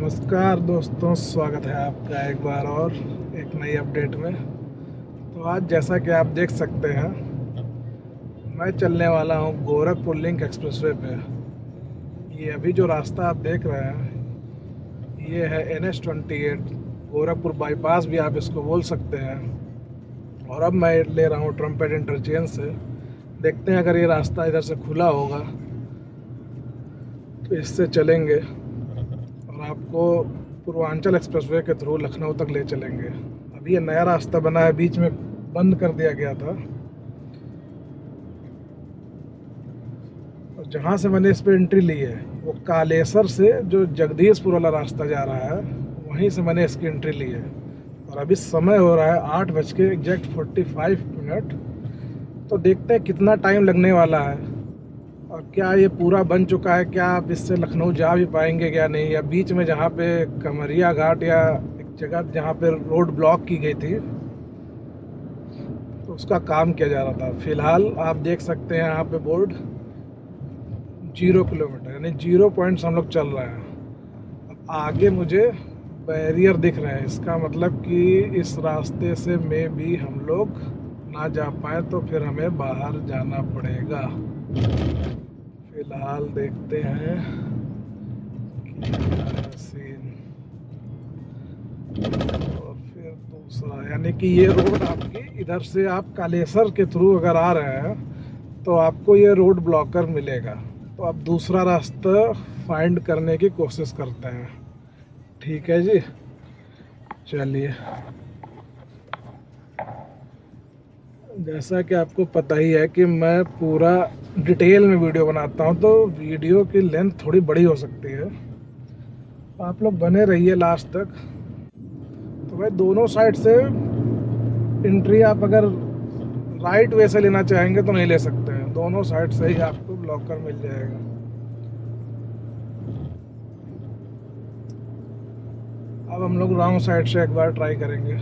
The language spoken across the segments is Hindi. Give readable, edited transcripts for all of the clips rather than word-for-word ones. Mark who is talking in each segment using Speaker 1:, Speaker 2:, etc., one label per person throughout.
Speaker 1: नमस्कार दोस्तों, स्वागत है आपका एक बार और एक नई अपडेट में। तो आज जैसा कि आप देख सकते हैं, मैं चलने वाला हूं गोरखपुर लिंक एक्सप्रेसवे पे। ये अभी जो रास्ता आप देख रहे हैं, ये है NH-28 गोरखपुर बाईपास भी आप इसको बोल सकते हैं। और अब मैं ले रहा हूं ट्रम्पेट इंटरचेंज से। देखते हैं अगर ये रास्ता इधर से खुला होगा तो इससे चलेंगे और आपको पूर्वांचल एक्सप्रेसवे के थ्रू लखनऊ तक ले चलेंगे। अभी ये नया रास्ता बना है, बीच में बंद कर दिया गया था। और जहाँ से मैंने इस पर एंट्री ली है वो कालेसर से जो जगदीशपुर वाला रास्ता जा रहा है, वहीं से मैंने इसकी एंट्री ली है। और अभी समय हो रहा है 8:45। तो देखते हैं कितना टाइम लगने वाला है और क्या ये पूरा बन चुका है, क्या आप इससे लखनऊ जा भी पाएंगे क्या नहीं, या बीच में जहाँ पे कमरिया घाट या एक जगह जहाँ पे रोड ब्लॉक की गई थी तो उसका काम किया जा रहा था। फिलहाल आप देख सकते हैं यहाँ पे बोर्ड 0 किलोमीटर यानी 0 पॉइंट्स हम लोग चल रहे हैं। अब आगे मुझे बैरियर दिख रहे हैं, इसका मतलब कि इस रास्ते से में भी हम लोग ना जा पाए तो फिर हमें बाहर जाना पड़ेगा। फिलहाल देखते हैं क्या सीन। और फिर दूसरा यानी कि ये रोड आपकी इधर से आप कालेसर के थ्रू अगर आ रहे हैं तो आपको ये रोड ब्लॉकर मिलेगा। तो आप दूसरा रास्ता फाइंड करने की कोशिश करते हैं। ठीक है जी, चलिए। जैसा कि आपको पता ही है कि मैं पूरा डिटेल में वीडियो बनाता हूं, तो वीडियो की लेंथ थोड़ी बड़ी हो सकती है। आप लोग बने रहिए लास्ट तक। तो भाई दोनों साइड से एंट्री आप अगर राइट वे से लेना चाहेंगे तो नहीं ले सकते हैं, दोनों साइड से ही आपको ब्लॉकर मिल जाएगा। अब हम लोग रॉन्ग साइड से एक बार ट्राई करेंगे।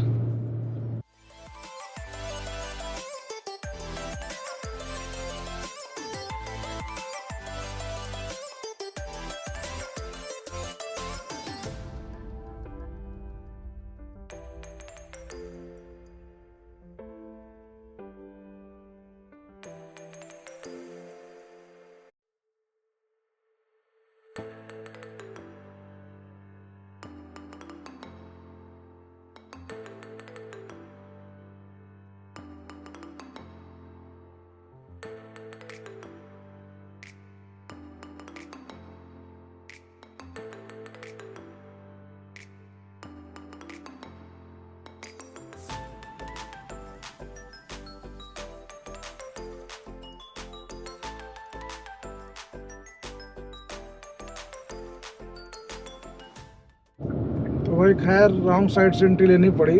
Speaker 1: तो भाई खैर रॉन्ग साइड से एंट्री लेनी पड़ी।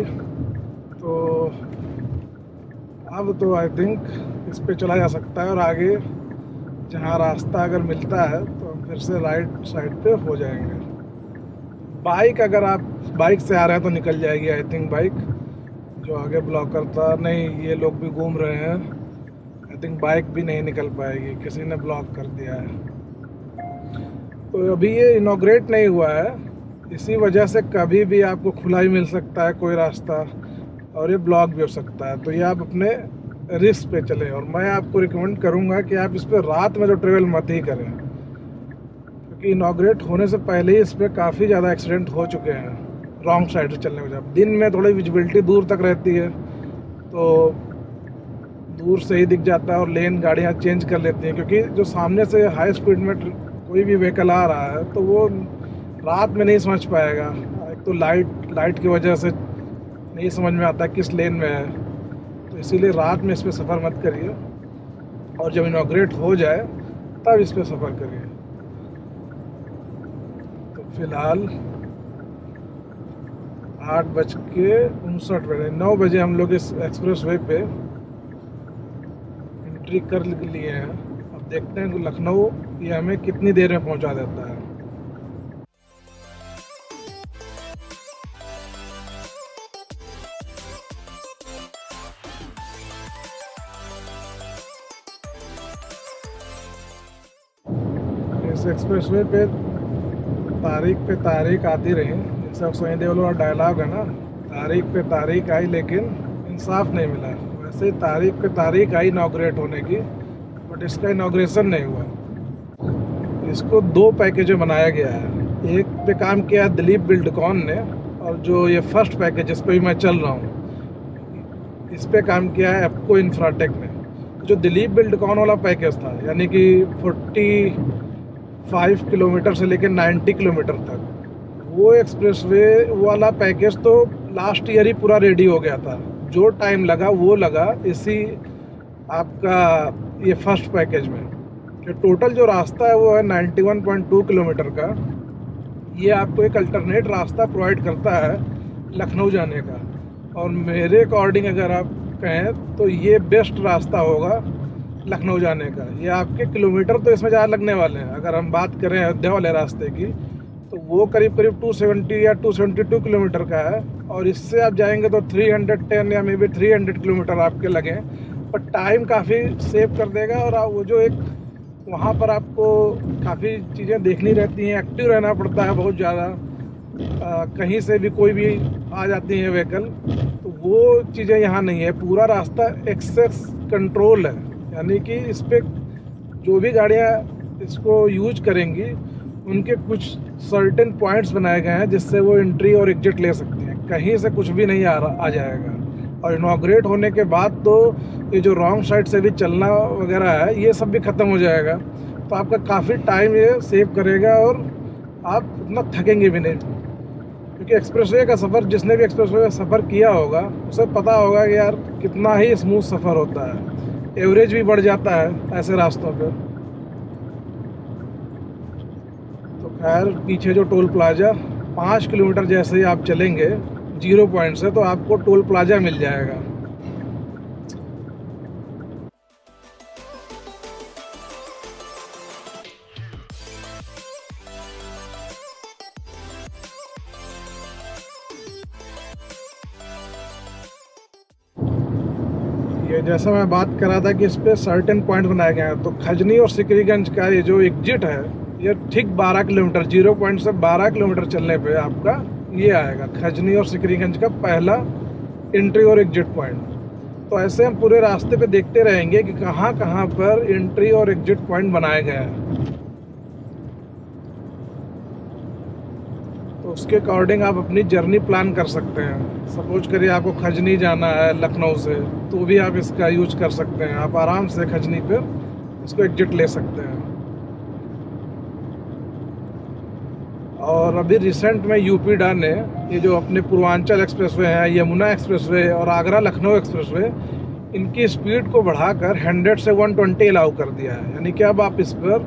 Speaker 1: तो अब तो आई थिंक इस पे चला जा सकता है और आगे जहाँ रास्ता अगर मिलता है तो हम फिर से राइट साइड पे हो जाएंगे। बाइक अगर आप बाइक से आ रहे हैं तो निकल जाएगी आई थिंक बाइक। जो आगे ब्लॉक करता नहीं, ये लोग भी घूम रहे हैं, आई थिंक बाइक भी नहीं निकल पाएगी, किसी ने ब्लॉक कर दिया है। तो अभी ये इनॉग्रेट नहीं हुआ है, इसी वजह से कभी भी आपको खुला ही मिल सकता है कोई रास्ता और ये ब्लॉक भी हो सकता है। तो ये आप अपने रिस्क पे चलें और मैं आपको रिकमेंड करूंगा कि आप इस पर रात में तो ट्रेवल मत ही करें, क्योंकि इनॉग्रेट होने से पहले ही इस पर काफ़ी ज़्यादा एक्सीडेंट हो चुके हैं रॉन्ग साइड से चलने में। दिन में थोड़ी विजिबिलिटी दूर तक रहती है तो दूर से ही दिख जाता है और लेन गाड़ियाँ चेंज कर लेती हैं, क्योंकि जो सामने से हाई स्पीड में कोई भी व्हीकल आ रहा है तो वो रात में नहीं समझ पाएगा। एक तो लाइट की वजह से नहीं समझ में आता किस लेन में है, तो इसीलिए रात में इस पर सफ़र मत करिए और जब इनॉग्रेट हो जाए तब इस पर सफ़र करिए। तो फिलहाल 8:59 9 बजे हम लोग इस एक्सप्रेस वे पे एंट्री कर लिए हैं। अब देखते हैं कि लखनऊ ये हमें कितनी देर में पहुंचा देता है। इस एक्सप्रेसवे पे तारीख पे तारीख आती रही, जैसे सनी देओल वाला डायलॉग है ना, तारीख पे तारीख आई लेकिन इंसाफ नहीं मिला। वैसे ही तारीख पे तारीख आई इनॉग्रेट होने की, बट इसका इनॉग्रेशन नहीं हुआ। इसको 2 पैकेज में बनाया गया है। एक पे काम किया है दिलीप बिल्डकॉन ने, और जो ये फर्स्ट पैकेज जिस पे भी मैं चल रहा हूँ, इस पे काम किया है एप्को इंफ्राटेक ने। जो दिलीप बिल्डकॉन वाला पैकेज था, यानी कि 45 किलोमीटर से लेकर 90 किलोमीटर तक, वो एक्सप्रेसवे वाला पैकेज तो लास्ट ईयर ही पूरा रेडी हो गया था। जो टाइम लगा वो लगा इसी आपका ये फर्स्ट पैकेज में। कि टोटल जो रास्ता है वो है 91.2 किलोमीटर का। ये आपको एक अल्टरनेट रास्ता प्रोवाइड करता है लखनऊ जाने का, और मेरे अकॉर्डिंग अगर आप कहें तो ये बेस्ट रास्ता होगा लखनऊ जाने का। ये आपके किलोमीटर तो इसमें ज़्यादा लगने वाले हैं। अगर हम बात करें अयोध्या वाले रास्ते की, तो वो करीब करीब 270 या 272 किलोमीटर का है, और इससे आप जाएंगे तो 310 या मे बी 300 किलोमीटर आपके लगें, पर टाइम काफ़ी सेव कर देगा। और वो जो एक वहाँ पर आपको काफ़ी चीज़ें देखनी रहती हैं, एक्टिव रहना पड़ता है बहुत ज़्यादा, कहीं से भी कोई भी आ जाती है व्हीकल, तो वो चीज़ें यहाँ नहीं है। पूरा रास्ता एक्सेस कंट्रोल है, यानी कि इस पर जो भी गाड़ियाँ इसको यूज करेंगी उनके कुछ सर्टेन पॉइंट्स बनाए गए हैं जिससे वो एंट्री और एग्जिट ले सकती हैं। कहीं से कुछ भी नहीं आ जाएगा। और इनॉग्रेट होने के बाद तो ये जो रॉन्ग साइड से भी चलना वगैरह है, ये सब भी ख़त्म हो जाएगा। तो आपका काफ़ी टाइम ये सेव करेगा और आप उतना थकेंगे भी नहीं, क्योंकि एक्सप्रेसवे का सफ़र, जिसने भी एक्सप्रेसवे का सफ़र किया होगा उसे पता होगा कि यार कितना ही स्मूथ सफ़र होता है। एवरेज भी बढ़ जाता है ऐसे रास्तों पर। तो खैर, पीछे जो टोल प्लाजा 5 किलोमीटर जैसे ही आप चलेंगे 0 पॉइंट से, तो आपको टोल प्लाजा मिल जाएगा। ये जैसा मैं बात कर रहा था कि इस पे सर्टेन पॉइंट बनाए गए हैं, तो खजनी और सिकरीगंज का ये जो एग्जिट है, ये ठीक 12 किलोमीटर 0 पॉइंट से 12 किलोमीटर चलने पे आपका ये आएगा खजनी और सिकरीगंज का पहला एंट्री और एग्जिट पॉइंट। तो ऐसे हम पूरे रास्ते पे देखते रहेंगे कि कहाँ कहाँ पर एंट्री और एग्जिट पॉइंट बनाए गए हैं। तो उसके अकॉर्डिंग आप अपनी जर्नी प्लान कर सकते हैं। सपोज करिए आपको खजनी जाना है लखनऊ से, तो भी आप इसका यूज कर सकते हैं। आप आराम से खजनी पर इसको एग्जिट ले सकते हैं। और अभी रिसेंट में यूपी डा ने ये जो अपने पूर्वांचल एक्सप्रेसवे हैं, यमुना एक्सप्रेसवे और आगरा लखनऊ एक्सप्रेसवे, इनकी स्पीड को बढ़ाकर 100 से 120 अलाउ कर दिया है। यानी कि अब आप इस पर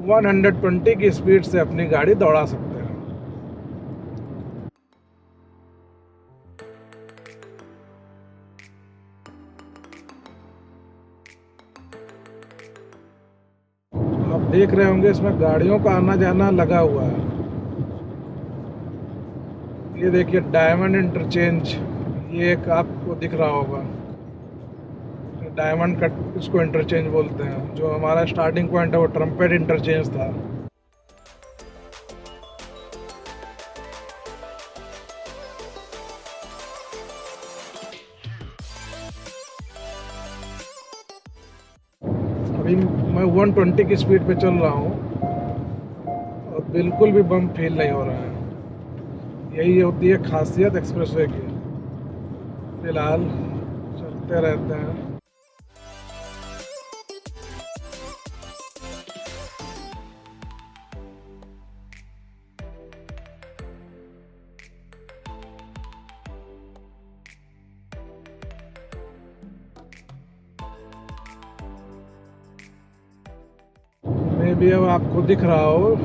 Speaker 1: 120 की स्पीड से अपनी गाड़ी दौड़ा सकते हैं। आप देख रहे होंगे इसमें गाड़ियों का आना जाना लगा हुआ है। ये देखिए डायमंड इंटरचेंज, ये एक आपको दिख रहा होगा, डायमंड कट इसको इंटरचेंज बोलते हैं। जो हमारा स्टार्टिंग पॉइंट है वो ट्रम्पेट इंटरचेंज था। अभी मैं 120 की स्पीड पे चल रहा हूँ और बिल्कुल भी बम फील नहीं हो रहा है। यही होती है खासियत एक्सप्रेसवे की। फिलहाल चलते रहते हैं। मे भी अब आपको दिख रहा हो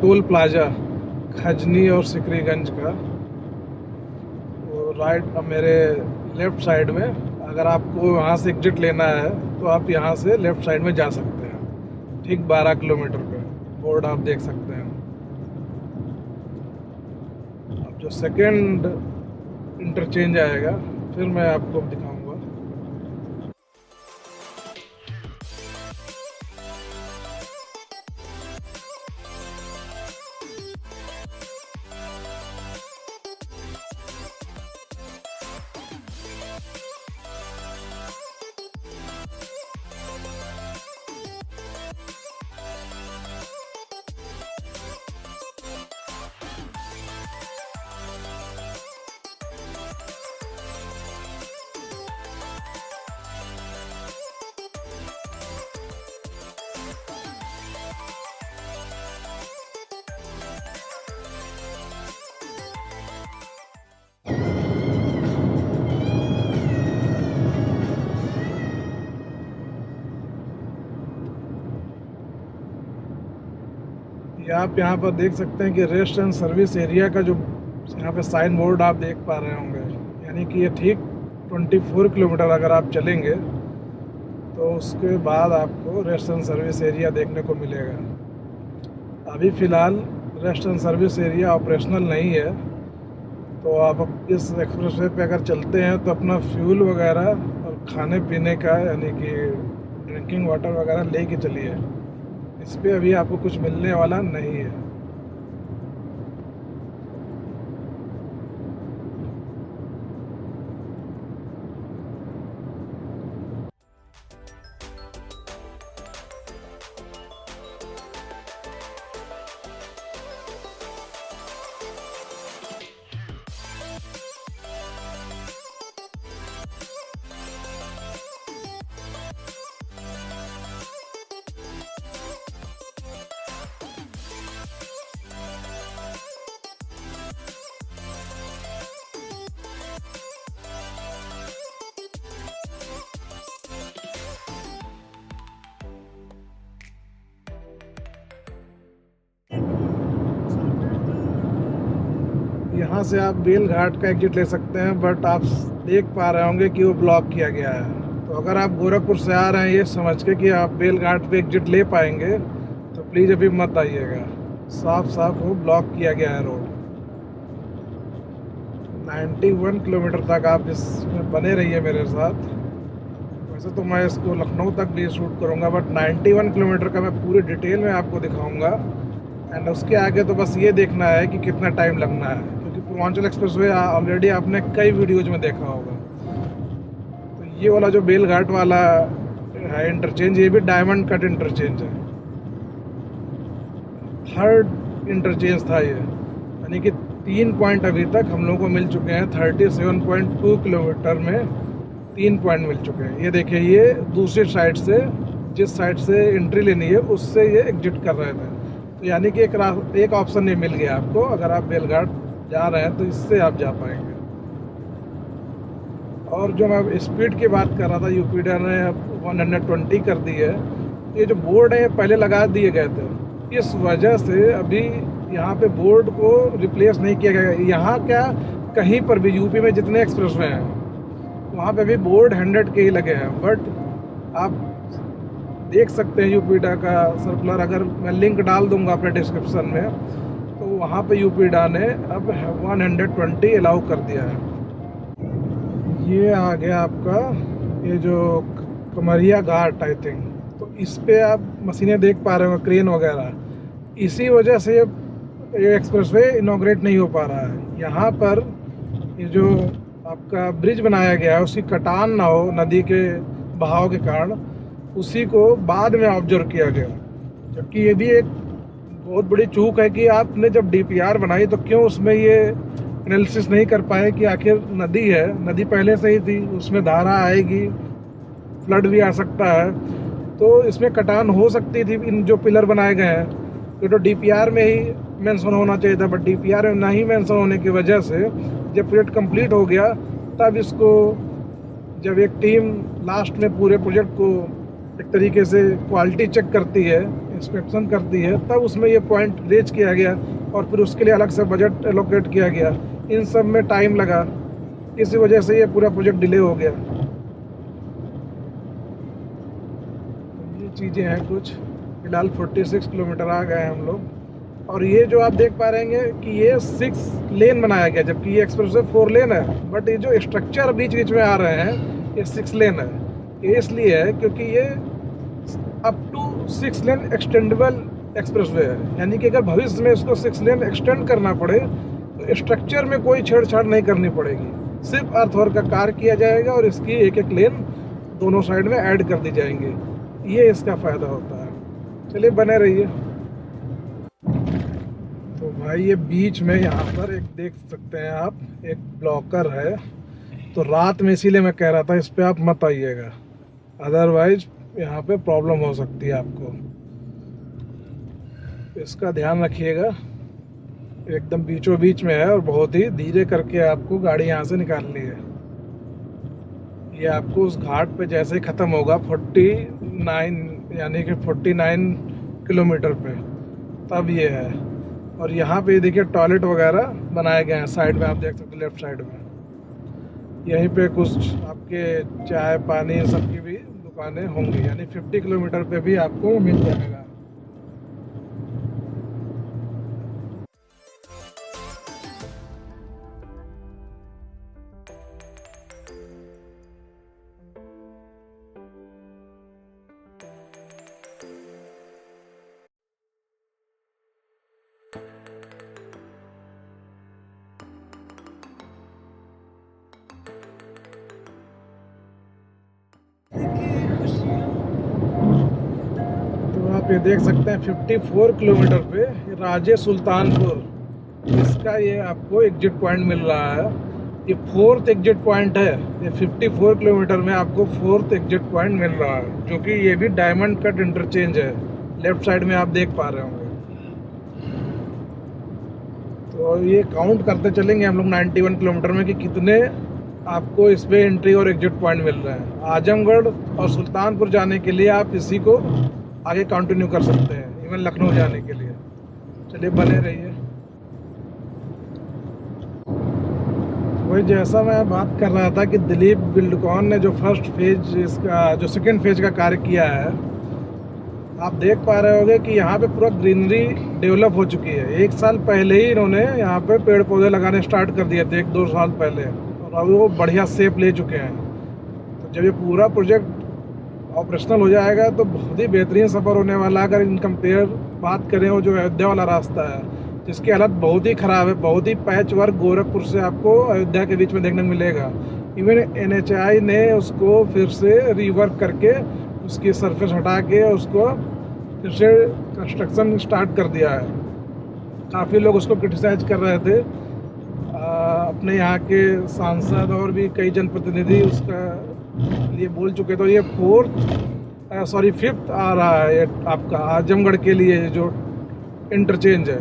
Speaker 1: टोल प्लाजा खजनी और सिकरीगंज का, वो राइट मेरे लेफ़्ट साइड में। अगर आपको वहाँ से एग्जिट लेना है तो आप यहाँ से लेफ़्ट साइड में जा सकते हैं। ठीक 12 किलोमीटर पे बोर्ड आप देख सकते हैं। अब जो सेकंड इंटरचेंज आएगा फिर मैं आपको दिखाऊंगा। ये आप यहाँ पर देख सकते हैं कि रेस्ट एंड सर्विस एरिया का जो यहाँ पे साइन बोर्ड आप देख पा रहे होंगे, यानी कि ये ठीक 24 किलोमीटर अगर आप चलेंगे तो उसके बाद आपको रेस्ट एंड सर्विस एरिया देखने को मिलेगा। अभी फ़िलहाल rest and service area operational नहीं है, तो आप इस एक्सप्रेसवे पे अगर चलते हैं तो अपना फ्यूल वगैरह और खाने पीने का यानी कि ड्रिंकिंग वाटर वगैरह ले के चलिए। इस पे अभी आपको कुछ मिलने वाला नहीं है। यहाँ से आप बेल घाट का एग्जिट ले सकते हैं, बट आप देख पा रहे होंगे कि वो ब्लॉक किया गया है। तो अगर आप गोरखपुर से आ रहे हैं ये समझ के कि आप बेल घाट पे एग्जिट ले पाएंगे तो प्लीज़ अभी मत आइएगा। साफ साफ वो ब्लॉक किया गया है रोड। 91 किलोमीटर तक आप इसमें बने रहिए मेरे साथ। वैसे तो मैं इसको लखनऊ तक भी शूट करूँगा, बट 91 किलोमीटर का मैं पूरी डिटेल में आपको दिखाऊँगा। एंड उसके आगे तो बस ये देखना है कि कितना टाइम लगना है, क्योंकि पूर्वांचल एक्सप्रेसवे ऑलरेडी आपने कई वीडियोज में देखा होगा। तो ये वाला जो बेल घाट वाला है इंटरचेंज, ये भी डायमंड कट इंटरचेंज है। थर्ड इंटरचेंज था ये, यानी कि 3 पॉइंट अभी तक हम लोगों को मिल चुके हैं। 37.2 किलोमीटर में 3 पॉइंट मिल चुके हैं। ये देखिए, ये दूसरी साइड से, जिस साइड से एंट्री लेनी है उससे ये एग्जिट कर रहे थे। तो यानी कि एक ऑप्शन ये मिल गया आपको। अगर आप बेलघाट जा रहे हैं तो इससे आप जा पाएंगे। और जो मैं स्पीड की बात कर रहा था, यूपीडा ने 120 कर दी है। ये जो बोर्ड है पहले लगा दिए गए थे, इस वजह से अभी यहाँ पे बोर्ड को रिप्लेस नहीं किया गया। यहाँ क्या, कहीं पर भी यूपी में जितने एक्सप्रेसवे हैं वहाँ पे भी बोर्ड 100 के ही लगे हैं। बट आप देख सकते हैं यूपीडा का सर्कुलर, अगर मैं लिंक डाल दूंगा अपने डिस्क्रिप्शन में, तो वहाँ पे यूपीडा ने अब 120 अलाउ कर दिया है। ये आ गया आपका ये जो कमरिया घाट आई थिंक। तो इस पे आप मशीनें देख पा रहे हो, क्रेन वगैरह। इसी वजह से ये एक्सप्रेसवे इनॉग्रेट नहीं हो पा रहा है। यहाँ पर ये जो आपका ब्रिज बनाया गया है उसकी कटान ना हो नदी के बहाव के कारण, उसी को बाद में ऑब्जर्व किया गया। जबकि ये भी एक बहुत बड़ी चूक है कि आपने जब डीपीआर बनाई तो क्यों उसमें ये एनालिसिस नहीं कर पाए कि आखिर नदी है, नदी पहले से ही थी, उसमें धारा आएगी, फ्लड भी आ सकता है, तो इसमें कटान हो सकती थी इन जो पिलर बनाए गए हैं। तो डीपीआर में ही मेंशन होना चाहिए था, बट डीपीआर में नहीं मेंशन होने की वजह से जब प्रोजेक्ट कंप्लीट हो गया तब इसको, जब एक टीम लास्ट में पूरे प्रोजेक्ट को एक तरीके से क्वालिटी चेक करती है, इंस्पेक्शन करती है, तब उसमें ये पॉइंट रेज किया गया और फिर उसके लिए अलग से बजट एलोकेट किया गया। इन सब में टाइम लगा, इसी वजह से ये पूरा प्रोजेक्ट डिले हो गया। ये चीज़ें हैं कुछ। फिलहाल 46 किलोमीटर आ गए हैं हम लोग। और ये जो आप देख पा रहे हैं कि ये 6 लेन बनाया गया, जबकि ये एक्सप्रेसवे 4 लेन है। बट ये जो स्ट्रक्चर बीच बीच में आ रहे हैं ये 6 लेन है। ये इसलिए है क्योंकि ये up to 6 lane extendable expressway है, यानी कि अगर भविष्य में इसको 6 लेन एक्सटेंड करना पड़े तो स्ट्रक्चर में कोई छेड़छाड़ नहीं करनी पड़ेगी, सिर्फ अर्थवर्क का कार्य किया जाएगा और इसकी एक एक लेन दोनों साइड में ऐड कर दी जाएंगी। ये इसका फ़ायदा होता है। चलिए बने रहिए। तो भाई ये बीच में यहाँ पर एक देख सकते हैं आप, एक ब्लॉकर है। तो रात में इसीलिए मैं कह रहा था इस पर आप मत आइएगा, अदरवाइज यहाँ पे प्रॉब्लम हो सकती है आपको। इसका ध्यान रखिएगा। एकदम बीचों बीच में है और बहुत ही धीरे करके आपको गाड़ी यहाँ से निकालनी है। ये आपको उस घाट पे जैसे ही ख़त्म होगा 49 यानी कि 49 किलोमीटर पे, तब ये है। और यहाँ पे देखिए टॉयलेट वगैरह बनाए गए हैं साइड में, आप देख सकते हैं लेफ्ट साइड में। यहीं पे कुछ आपके चाय पानी सबकी भी दुकानें होंगी, यानी 50 किलोमीटर पे भी आपको मिल जाएगा। तो आप ये देख सकते हैं 54 किलोमीटर पे राजे सुल्तानपुर, इसका ये आपको एग्जिट पॉइंट मिल रहा है। ये 4th एग्जिट पॉइंट है। ये 54 किलोमीटर में आपको 4th एग्जिट पॉइंट मिल रहा है, जो कि ये भी डायमंड कट इंटरचेंज है। लेफ्ट साइड में आप देख पा रहे होंगे। तो ये काउंट करते चलेंगे हम लोग 91 किलोमीटर में कि कितने आपको इस पे एंट्री और एग्जिट पॉइंट मिल रहे हैं। आजमगढ़ और सुल्तानपुर जाने के लिए आप इसी को आगे कंटिन्यू कर सकते हैं, इवन लखनऊ जाने के लिए। चलिए बने रहिए। वही जैसा मैं बात कर रहा था कि दिलीप बिल्डकॉन ने जो फर्स्ट फेज इसका जो सेकंड फेज का कार्य किया है, आप देख पा रहे होंगे कि यहाँ पे पूरा ग्रीनरी डेवलप हो चुकी है। 1 साल पहले ही इन्होंने यहाँ पे पेड़ पौधे लगाने स्टार्ट कर दिए थे, 1-2 साल पहले, और अब वो बढ़िया शेप ले चुके हैं। तो जब ये पूरा प्रोजेक्ट ऑपरेशनल हो जाएगा तो बहुत ही बेहतरीन सफ़र होने वाला है। अगर इन कंपेयर बात करें वो जो अयोध्या वाला रास्ता है, जिसकी हालत बहुत ही ख़राब है, बहुत ही पैच वर्क गोरखपुर से आपको अयोध्या के बीच में देखने को मिलेगा। इवन NHAI ने उसको फिर से रीवर्क करके उसकी सरफेस हटा के उसको फिर से कंस्ट्रक्शन स्टार्ट कर दिया है। काफ़ी लोग उसको क्रिटिसाइज कर रहे थे, अपने यहाँ के सांसद और भी कई जनप्रतिनिधि उसका लिए बोल चुके। तो ये 5th आ रहा है ये आपका आजमगढ़ के लिए जो इंटरचेंज है।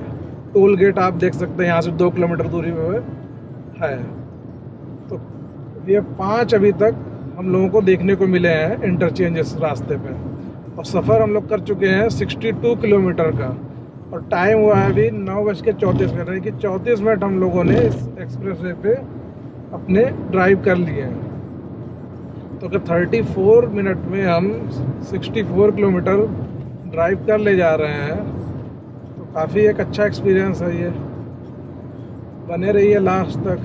Speaker 1: टोल गेट आप देख सकते हैं यहाँ से 2 किलोमीटर दूरी में है। तो ये 5 अभी तक हम लोगों को देखने को मिले हैं इंटरचेंज इस रास्ते पे, और सफ़र हम लोग कर चुके हैं 62 किलोमीटर का, और टाइम हुआ है अभी 9:34, यानी कि 34 मिनट हम लोगों ने इस एक्सप्रेसवे पे अपने ड्राइव कर लिए हैं। तो अगर 34 मिनट में हम 64 किलोमीटर ड्राइव कर ले जा रहे हैं तो काफ़ी एक अच्छा एक्सपीरियंस है ये। बने रहिए लास्ट तक।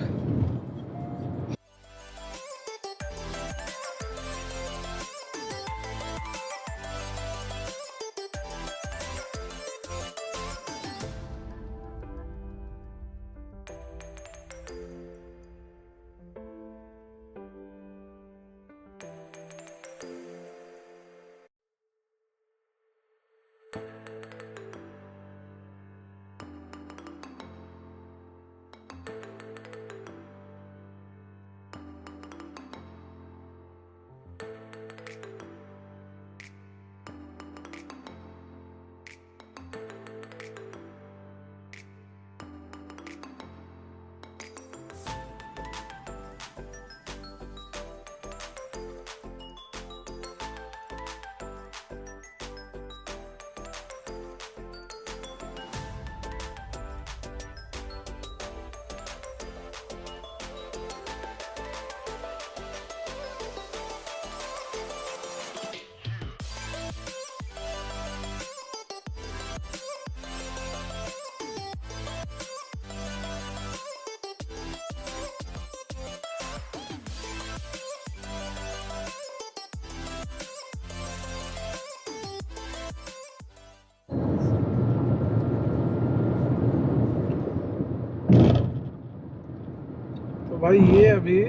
Speaker 1: तो भाई ये अभी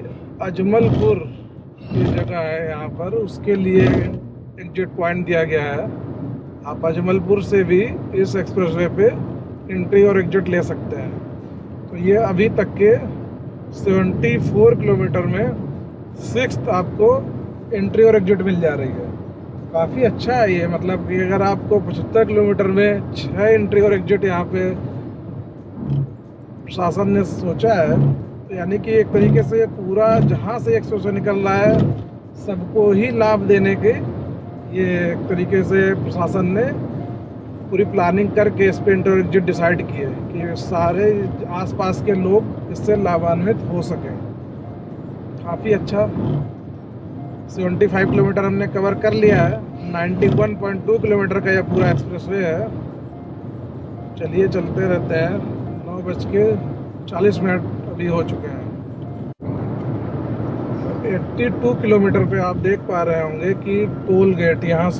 Speaker 1: अजमलपुर की जगह है, यहाँ पर उसके लिए एग्जिट पॉइंट दिया गया है। आप अजमलपुर से भी इस एक्सप्रेसवे पे एंट्री और एग्जिट ले सकते हैं। तो ये अभी तक के 74 किलोमीटर में 6th आपको एंट्री और एग्जिट मिल जा रही है। काफ़ी अच्छा है ये, मतलब कि अगर आपको 75 किलोमीटर में 6 एंट्री और एग्जिट यहाँ पे प्रशासन ने सोचा है, तो यानी कि एक तरीके से पूरा जहाँ से एक्सप्रेसवे निकल रहा है सबको ही लाभ देने के ये एक तरीके से प्रशासन ने पूरी प्लानिंग करके इस पे इंटर एग्जिट डिसाइड किए कि सारे आसपास के लोग इससे लाभान्वित हो सकें। काफ़ी अच्छा 75 किलोमीटर हमने कवर कर लिया है। 91.2 किलोमीटर का यह पूरा एक्सप्रेसवे है। चलिए चलते रहते हैं। 9:40 अभी हो चुके हैं। 82 किलोमीटर पे आप देख पा रहे होंगे कि टोल गेट यहाँ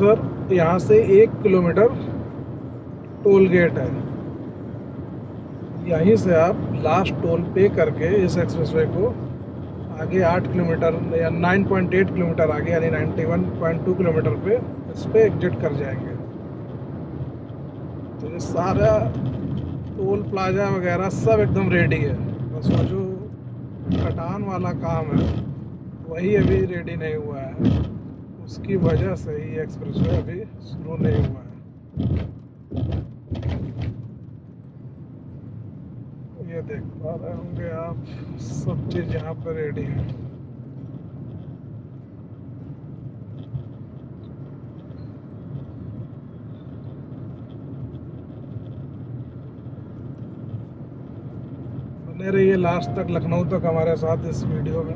Speaker 1: से 1 किलोमीटर टोल गेट है। यहीं से आप लास्ट टोल पे करके इस एक्सप्रेसवे को आगे 8 किलोमीटर या 9.8 किलोमीटर आगे यानी 91.2 किलोमीटर पे इस पे एग्जिट कर जाएंगे। तो ये सारा टोल प्लाजा वगैरह सब एकदम रेडी है। बस वो जो कटान वाला काम है वही अभी रेडी नहीं हुआ है। उसकी वजह से ही एक्सप्रेसवे अभी शुरू नहीं हुआ है। ये देख पा रहे होंगे आप, सब चीज़ यहाँ पर रेडी है। बने रहिए लास्ट तक, लखनऊ तक हमारे साथ इस वीडियो में।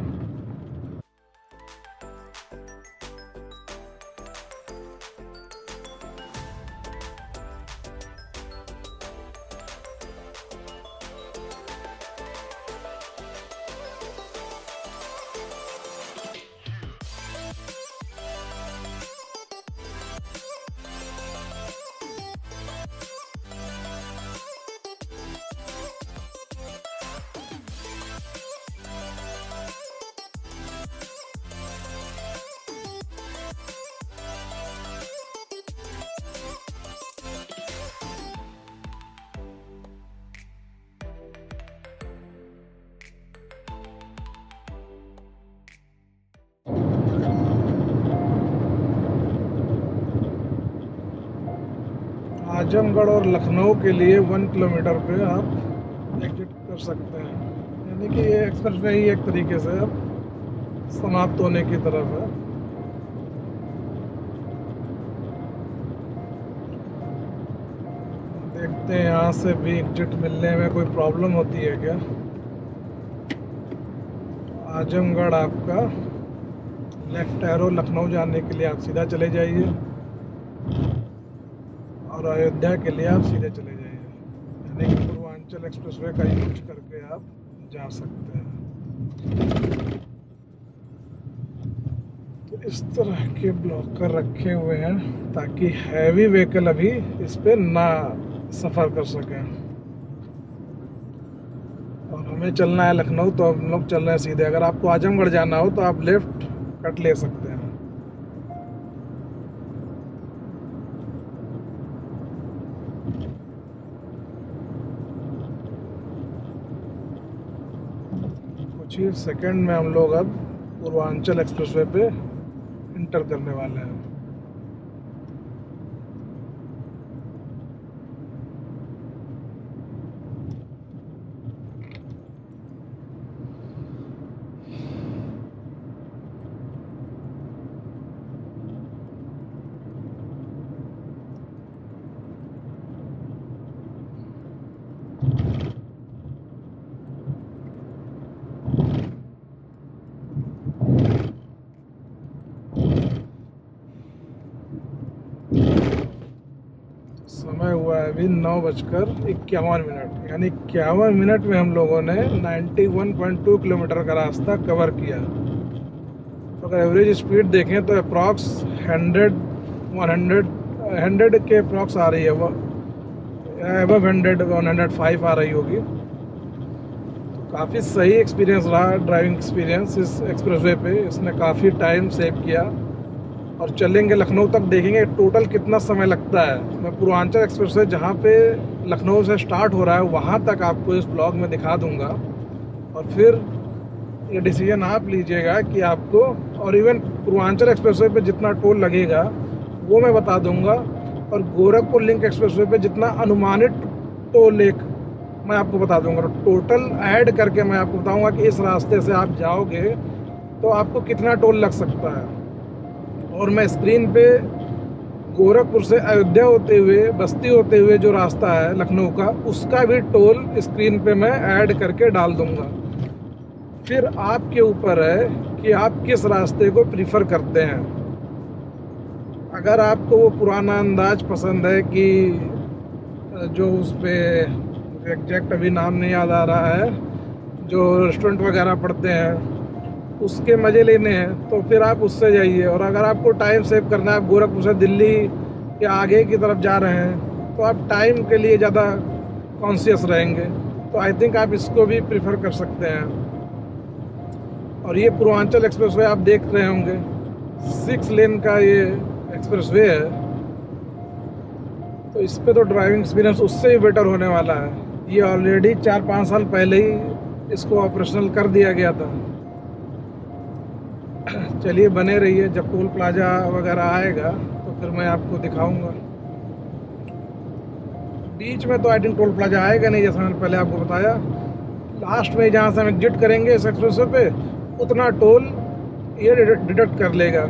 Speaker 1: आजमगढ़ और लखनऊ के लिए 1 किलोमीटर पे आप एग्जिट कर सकते हैं। यानी कि ये एक्सप्रेसवे ही एक तरीके से अब समाप्त होने की तरफ है। देखते हैं यहाँ से भी एग्जिट मिलने में कोई प्रॉब्लम होती है क्या। आजमगढ़ आपका लेफ्ट एरो, लखनऊ जाने के लिए आप सीधा चले जाइए और अयोध्या के लिए आप सीधे चले जाइए। यानी कि पूर्वांचल एक्सप्रेसवे का यूज करके आप जा सकते हैं। तो इस तरह के ब्लॉकर रखे हुए हैं ताकि हैवी व्हीकल अभी इस पे ना सफ़र कर सकें। और हमें चलना है लखनऊ, तो हम लोग चल रहे हैं सीधे। अगर आपको आजमगढ़ जाना हो तो आप लेफ्ट कट ले सकते हैं। कुछ ही सेकंड में हम लोग अब पूर्वांचल एक्सप्रेसवे पे इंटर करने वाले हैं। समय हुआ है अभी 9:51, यानी 51 मिनट में हम लोगों ने 91.2 किलोमीटर का रास्ता कवर किया। तो अगर एवरेज स्पीड देखें तो अप्रॉक्स 100 के अप्रॉक्स आ रही है, वो एबव 105 आ रही होगी। तो काफ़ी सही एक्सपीरियंस रहा, ड्राइविंग एक्सपीरियंस इस एक्सप्रेसवे पे। इसने काफ़ी टाइम सेव किया। और चलेंगे लखनऊ तक, देखेंगे टोटल कितना समय लगता है। मैं पूर्वांचल एक्सप्रेसवे जहाँ पे लखनऊ से स्टार्ट हो रहा है वहाँ तक आपको इस ब्लॉग में दिखा दूँगा। और फिर ये डिसीजन आप लीजिएगा कि आपको, और इवन पूर्वांचल एक्सप्रेसवे पे जितना टोल लगेगा वो मैं बता दूँगा। और गोरखपुर लिंक एक्सप्रेसवे पे जितना अनुमानित टोल एक मैं आपको बता दूँगा। टोटल ऐड करके मैं आपको बताऊँगा कि इस रास्ते से आप जाओगे तो आपको कितना टोल लग सकता है। और मैं स्क्रीन पे गोरखपुर से अयोध्या होते हुए बस्ती होते हुए जो रास्ता है लखनऊ का, उसका भी टोल स्क्रीन पे मैं ऐड करके डाल दूंगा। फिर आपके ऊपर है कि आप किस रास्ते को प्रीफर करते हैं। अगर आपको वो पुराना अंदाज पसंद है कि जो उस पर एग्जैक्ट अभी नाम नहीं याद आ रहा है, जो रेस्टोरेंट वगैरह पड़ते हैं, उसके मज़े लेने हैं, तो फिर आप उससे जाइए। और अगर आपको टाइम सेव करना है, आप गोरखपुर से दिल्ली या आगे की तरफ जा रहे हैं, तो आप टाइम के लिए ज़्यादा कॉन्शियस रहेंगे, तो आई थिंक आप इसको भी प्रेफर कर सकते हैं। और ये पूर्वांचल एक्सप्रेसवे आप देख रहे होंगे, 6 लेन का ये एक्सप्रेसवे है, तो इस पे तो ड्राइविंग एक्सपीरियंस उससे भी बेटर होने वाला है। ये ऑलरेडी 4-5 साल पहले ही इसको ऑपरेशनल कर दिया गया था। चलिए बने रहिए, जब टोल प्लाजा वगैरह आएगा तो फिर मैं आपको दिखाऊंगा। बीच में तो आई थिंक टोल प्लाजा आएगा नहीं, जैसा मैंने पहले आपको बताया। लास्ट में जहाँ से हम एग्जिट करेंगे इस एक्सप्रेसवे पे, उतना टोल ये डिडक्ट कर लेगा।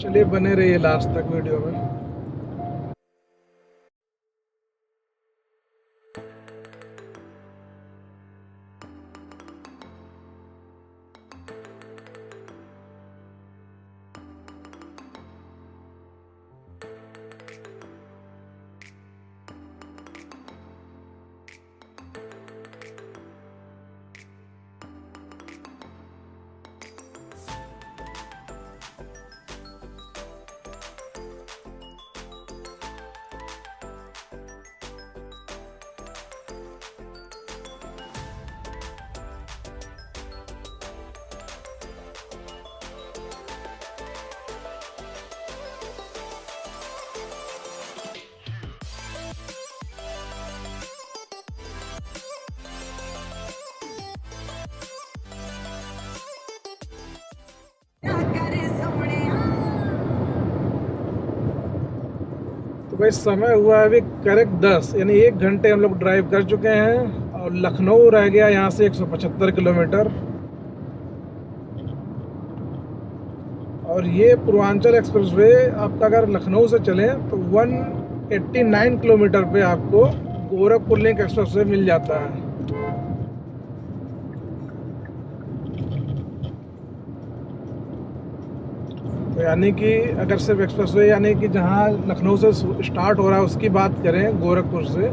Speaker 1: चलिए बने रहिए लास्ट तक वीडियो में। तो भाई समय हुआ है अभी करेक्ट 10, यानी 1 घंटे हम लोग ड्राइव कर चुके हैं, और लखनऊ रह गया यहाँ से 175 किलोमीटर। और ये पूर्वांचल एक्सप्रेसवे आपका अगर लखनऊ से चलें तो 189 किलोमीटर पे आपको गोरखपुर लिंक एक्सप्रेसवे मिल जाता है। तो यानी कि अगर सिर्फ एक्सप्रेसवे यानी कि जहाँ लखनऊ से स्टार्ट हो रहा है उसकी बात करें गोरखपुर से,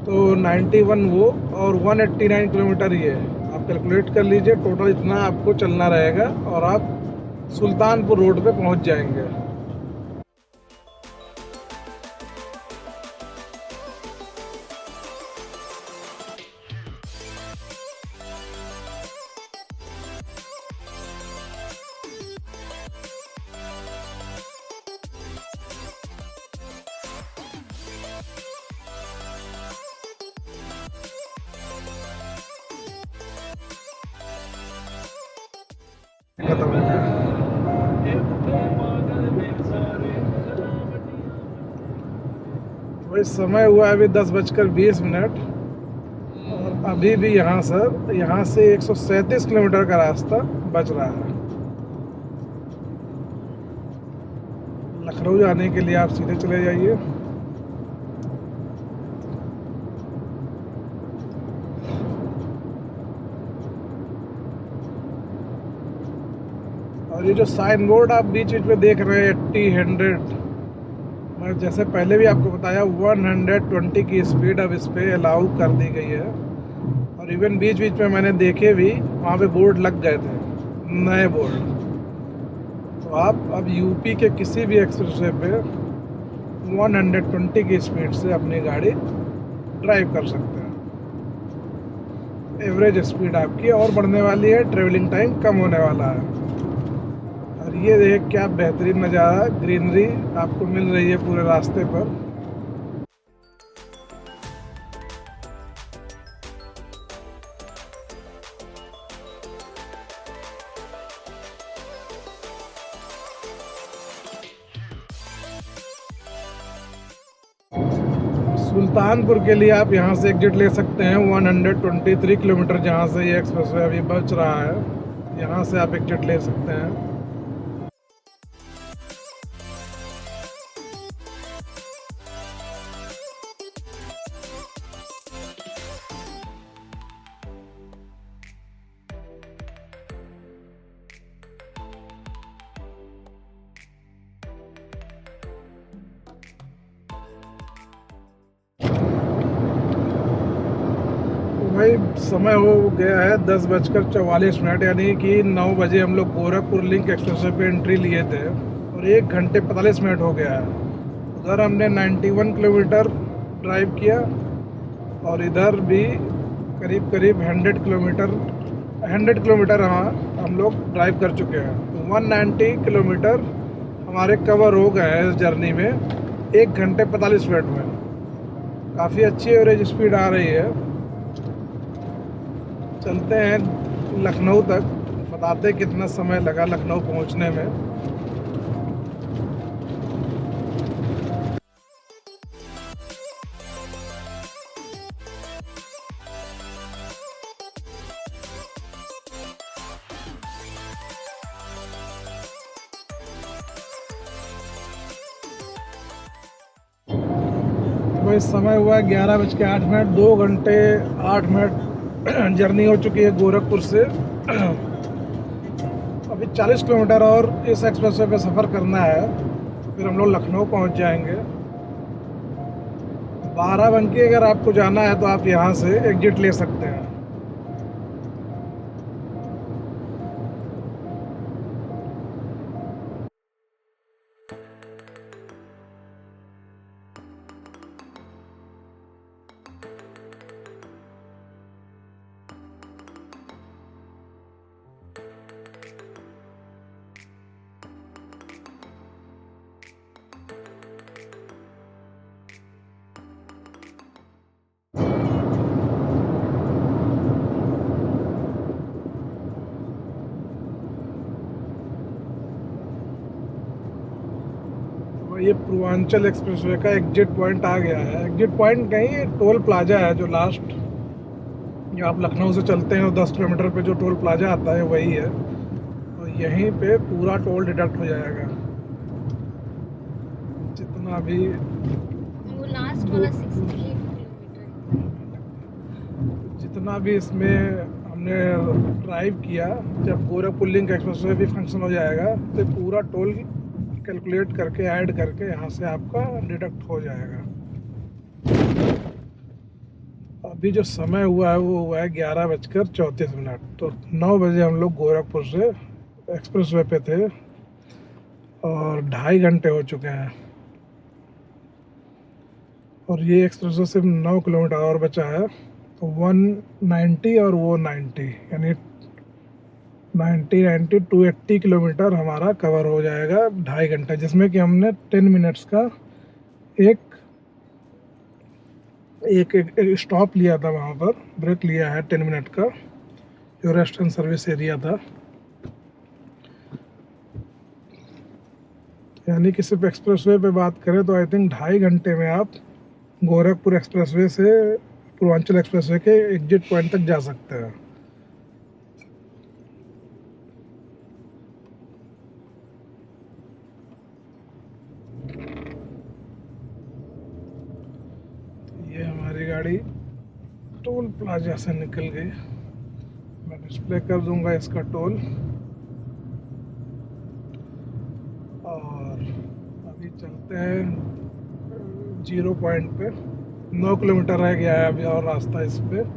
Speaker 1: तो 91 वो और 189 किलोमीटर ये है। आप कैलकुलेट कर लीजिए टोटल इतना आपको चलना रहेगा और आप सुल्तानपुर रोड पे पहुंच जाएंगे। खत्म हो गया। वही समय हुआ है अभी 10:20 और अभी भी यहाँ से 137 किलोमीटर का रास्ता बच रहा है। लखनऊ जाने के लिए आप सीधे चले जाइए। और ये जो साइन बोर्ड आप बीच बीच में देख रहे हैं 80, 100, मैं जैसे पहले भी आपको बताया 120 की स्पीड अब इस पर अलाउ कर दी गई है। और इवन बीच बीच में मैंने देखे भी, वहाँ पे बोर्ड लग गए थे, नए बोर्ड। तो आप अब यूपी के किसी भी एक्सप्रेसवे पे 120 की स्पीड से अपनी गाड़ी ड्राइव कर सकते हैं। एवरेज स्पीड आपकी और बढ़ने वाली है, ट्रेवलिंग टाइम कम होने वाला है। और ये देख क्या बेहतरीन नज़ारा, ग्रीनरी आपको मिल रही है पूरे रास्ते पर। सुल्तानपुर के लिए आप यहाँ से एग्जिट ले सकते हैं 123 किलोमीटर, जहाँ से ये एक्सप्रेसवे अभी बच रहा है, यहाँ से आप एग्जिट ले सकते हैं। भाई समय हो गया है 10:44, यानी कि 9 बजे हम लोग गोरखपुर लिंक एक्सप्रेसवे पे एंट्री लिए थे और 1 घंटे 45 मिनट हो गया है। उधर हमने 91 किलोमीटर ड्राइव किया और इधर भी करीब करीब 100 किलोमीटर हाँ हम लोग ड्राइव कर चुके हैं। तो 190 किलोमीटर हमारे कवर हो गए हैं इस जर्नी में 1 घंटे 45 मिनट में। काफ़ी अच्छी एवरेज स्पीड आ रही है। चलते हैं लखनऊ तक, बताते हैं कितना समय लगा लखनऊ पहुंचने में। तो इस समय हुआ है 11:08, 2 घंटे 8 मिनट जर्नी हो चुकी है गोरखपुर से। अभी 40 किलोमीटर और इस एक्सप्रेसवे पे सफ़र करना है, फिर हम लोग लखनऊ पहुंच जाएंगे। बाराबंकी अगर आपको जाना है तो आप यहाँ से एग्जिट ले सकते हैं। ये पूर्वांचल एक्सप्रेसवे का एग्जिट पॉइंट आ गया है। एग्जिट पॉइंट नहीं, टोल प्लाजा है जो लास्ट, जो आप लखनऊ से चलते हैं और 10 किलोमीटर पे जो टोल प्लाजा आता है वही है। तो यहीं पे पूरा टोल डिडक्ट हो जाएगा, जितना भी
Speaker 2: वो लास्ट वाला 68 किलोमीटर
Speaker 1: जितना भी इसमें हमने ड्राइव किया, जब गोरखपुर लिंक एक्सप्रेसवे भी फंक्शन हो जाएगा तो पूरा टोल कैलकुलेट करके ऐड करके यहाँ से आपका डिडक्ट हो जाएगा। अभी जो समय हुआ है वो हुआ है 11:34। तो 9 बजे हम लोग गोरखपुर से एक्सप्रेसवे पे थे और 2.5 घंटे हो चुके हैं। और ये एक्सप्रेसवे सिर्फ 9 किलोमीटर और बचा है। तो 190 और वो 90, यानी 90 280 किलोमीटर हमारा कवर हो जाएगा 2.5 घंटे, जिसमें कि हमने 10 मिनट्स का एक स्टॉप लिया था, वहाँ पर ब्रेक लिया है 10 मिनट का, जो रेस्ट एंड सर्विस एरिया था। यानी कि सिर्फ एक्सप्रेसवे पे बात करें तो आई थिंक 2.5 घंटे में आप गोरखपुर एक्सप्रेसवे से पूर्वांचल एक्सप्रेसवे के एग्जिट पॉइंट तक जा सकते हैं। ये हमारी गाड़ी टोल प्लाजा से निकल गई। मैं डिस्प्ले कर दूंगा इसका टोल। और अभी चलते हैं 0 पॉइंट पे। 9 किलोमीटर रह गया है अभी और रास्ता इस पे।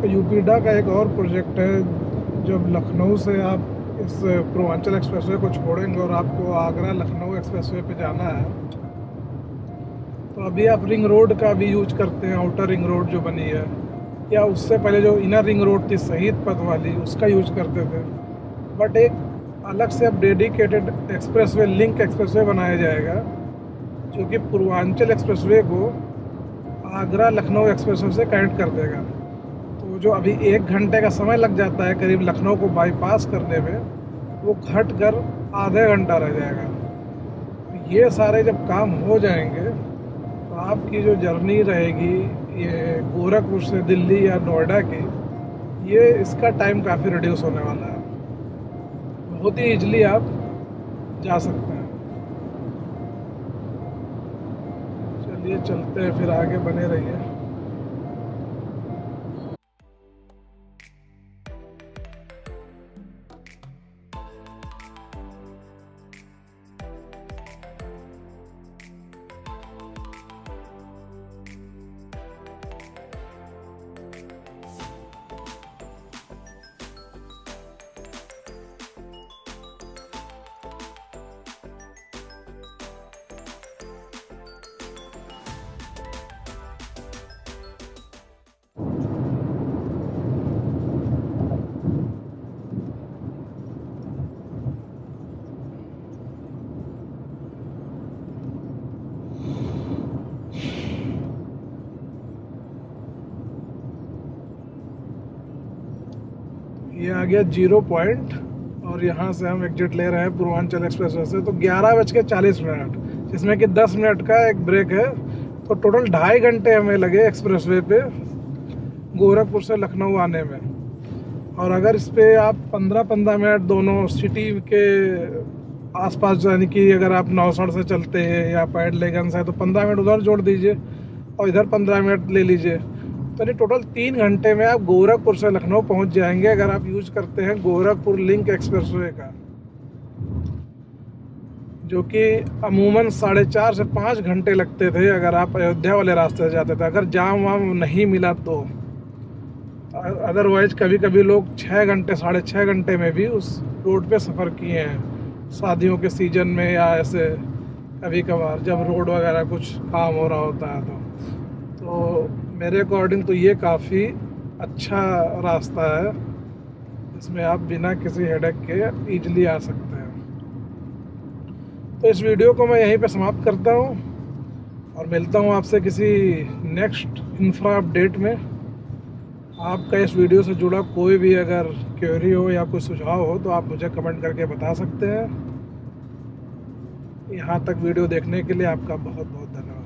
Speaker 1: यूपीडा का एक और प्रोजेक्ट है। जब लखनऊ से आप इस पूर्वांचल एक्सप्रेसवे को छोड़ेंगे और आपको आगरा लखनऊ एक्सप्रेसवे पे जाना है, तो अभी आप रिंग रोड का भी यूज करते हैं, आउटर रिंग रोड जो बनी है, या उससे पहले जो इनर रिंग रोड थी शहीद पथ वाली, उसका यूज करते थे। बट एक अलग से अब डेडिकेटेड एक्सप्रेसवे, लिंक एक्सप्रेसवे बनाया जाएगा, जो कि पूर्वांचल एक्सप्रेसवे को आगरा लखनऊ एक्सप्रेसवे से कनेक्ट कर देगा। तो जो अभी 1 घंटे का समय लग जाता है करीब लखनऊ को बाईपास करने में, वो घट कर आधे घंटा रह जाएगा। ये सारे जब काम हो जाएंगे तो आपकी जो जर्नी रहेगी ये गोरखपुर से दिल्ली या नोएडा की, ये इसका टाइम काफ़ी रिड्यूस होने वाला है। बहुत ही ईजिली आप जा सकते हैं। चलिए चलते हैं, फिर आगे बने रहिए। ये आ गया 0 पॉइंट और यहाँ से हम एग्जिट ले रहे हैं पूर्वांचल एक्सप्रेसवे से। तो 11:40, जिसमें कि 10 मिनट का एक ब्रेक है। तो टोटल 2.5 घंटे हमें लगे एक्सप्रेसवे पे गोरखपुर से लखनऊ आने में। और अगर इस पर आप 15-15 मिनट दोनों सिटी के आसपास, यानी कि अगर आप नौसड़ से चलते हैं या पैड लेगन से, तो 15 मिनट उधर जोड़ दीजिए और इधर 15 मिनट ले लीजिए। तो ये टोटल 3 घंटे में आप गोरखपुर से लखनऊ पहुंच जाएंगे अगर आप यूज करते हैं गोरखपुर लिंक एक्सप्रेसवे का, जो कि अमूमन 4.5 से 5 घंटे लगते थे अगर आप अयोध्या वाले रास्ते से जाते थे, अगर जाम वाम नहीं मिला तो। अदरवाइज कभी कभी लोग 6 घंटे 6.5 घंटे में भी उस रोड पे सफ़र किए हैं, शादियों के सीज़न में या ऐसे कभी कभार जब रोड वगैरह कुछ काम हो रहा होता है। तो मेरे अकॉर्डिंग तो ये काफ़ी अच्छा रास्ता है, इसमें आप बिना किसी हेडेक के ईजिली आ सकते हैं। तो इस वीडियो को मैं यहीं पे समाप्त करता हूँ और मिलता हूँ आपसे किसी नेक्स्ट इंफ्रा अपडेट में। आपका इस वीडियो से जुड़ा कोई भी अगर क्वेरी हो या कोई सुझाव हो तो आप मुझे कमेंट करके बता सकते हैं। यहाँ तक वीडियो देखने के लिए आपका बहुत बहुत धन्यवाद।